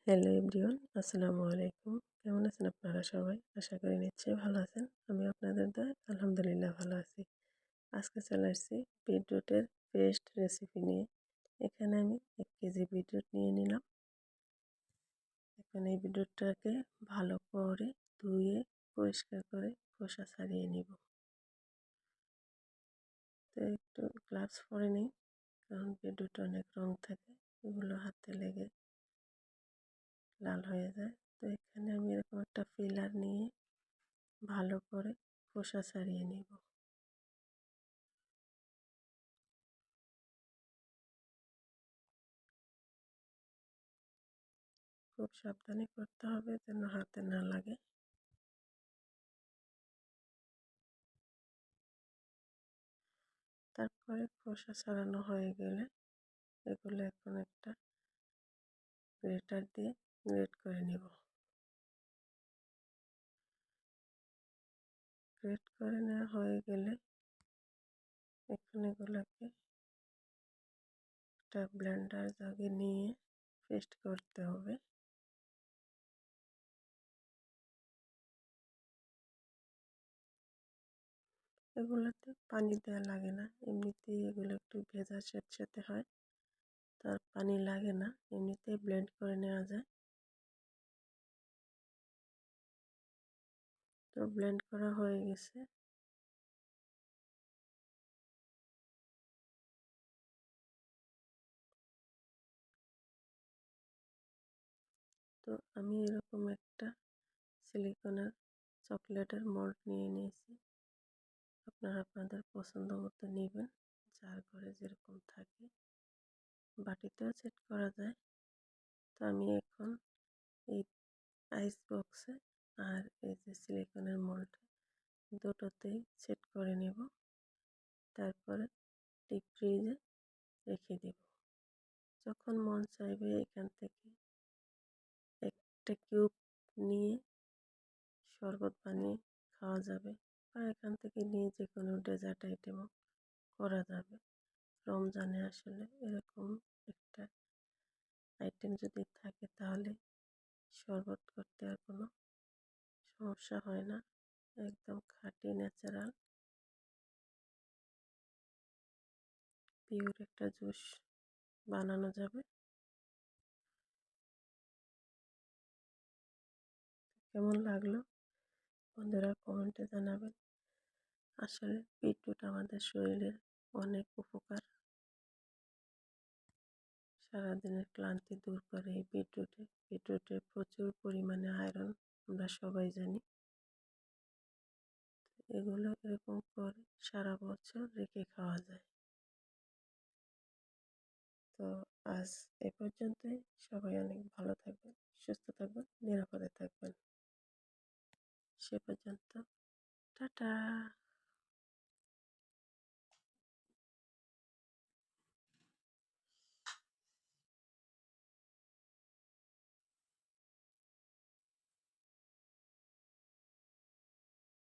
Hello everyone, আসসালামু আলাইকুম। কেমন আছেন আপনারা সবাই? আশা করি নিশ্চয়ই ভালো আছেন। আমি আপনাদের দয়ায় আলহামদুলিল্লাহ ভালো আছি। আজকে চলে আসছি বিটরুটের পেস্ট রেসিপি নিয়ে। এখানে আমি 1 কেজি বিটরুট নিয়ে নিলাম। এখন এই বিটরুটটাকে ভালো করে ধুয়ে পরিষ্কার করে খোসা ছাড়িয়ে নিব। তো একটু গ্লাভস পরে নিই, কারণ বিটরুটে অনেক রং থাকে, এগুলো হাতে লেগে লাল হয়ে যায়। তো এখানে আমি এরকম একটা ফিলার নিয়ে ভালো করে খোসা ছাড়িয়ে নিব। খুব সাবধানে করতে হবে যেন হাতে না লাগে। তারপরে খোসা ছাড়ানো হয়ে গেলে এগুলো এখন একটা গ্রেটার দিয়ে গ্রেট করে নিব। গ্রেট করে নেওয়া হয়ে গেলে এখন এগুলোকে একটা ব্লেন্ডার জাগে নিয়ে পেস্ট করতে হবে। এগুলোতে পানি দেওয়া লাগে না, এমনিতেই এগুলো একটু ভেজা স্যাঁতস্যাঁতে হয়, তার পানি লাগে না, এমনিতেই ব্লেন্ড করে নেওয়া যায়। তো ব্লেন্ড করা হয়ে গেছে। তো আমি এরকম একটা সিলিকনের চকলেটের মোল্ড নিয়ে নিয়েছি। আপনারা আপনাদের পছন্দ মতো নেবেন, যার ঘরে যেরকম থাকে। বাটিতেও সেট করা যায়। তো আমি এখন এই আইস বক্সে আর এই যে সিলিকনের মোল্ডে দুটোতেই সেট করে নেব। তারপরে ডিপ ফ্রিজে রেখে দেব। যখন মন চাইবে এখান থেকে একটা কিউব নিয়ে শরবত বানিয়ে খাওয়া যাবে, বা এখান থেকে নিয়ে যে কোনো ডেজার্ট আইটেমও করা যাবে। রমজানে আসলে এরকম একটা আইটেম যদি থাকে তাহলে শরবত করতে আর কোনো সমস্যা হয় না। একদম খাঁটি ন্যাচারাল পিওর একটা জুস বানানো যাবে। কেমন লাগলো বন্ধুরা কমেন্টে জানাবেন। আসলে বিটরুট আমাদের শরীরের অনেক উপকার। সারাদিনের ক্লান্তি দূর করে এই বিটরুটে প্রচুর পরিমাণে আয়রন, আমরা সবাই জানি। এগুলো এরকম করে সারা বছর রেখে খাওয়া যায়। তো আজ এ পর্যন্তই। সবাই অনেক ভালো থাকবেন, সুস্থ থাকবেন, নিরাপদে থাকবেন। সে পর্যন্ত টাটা।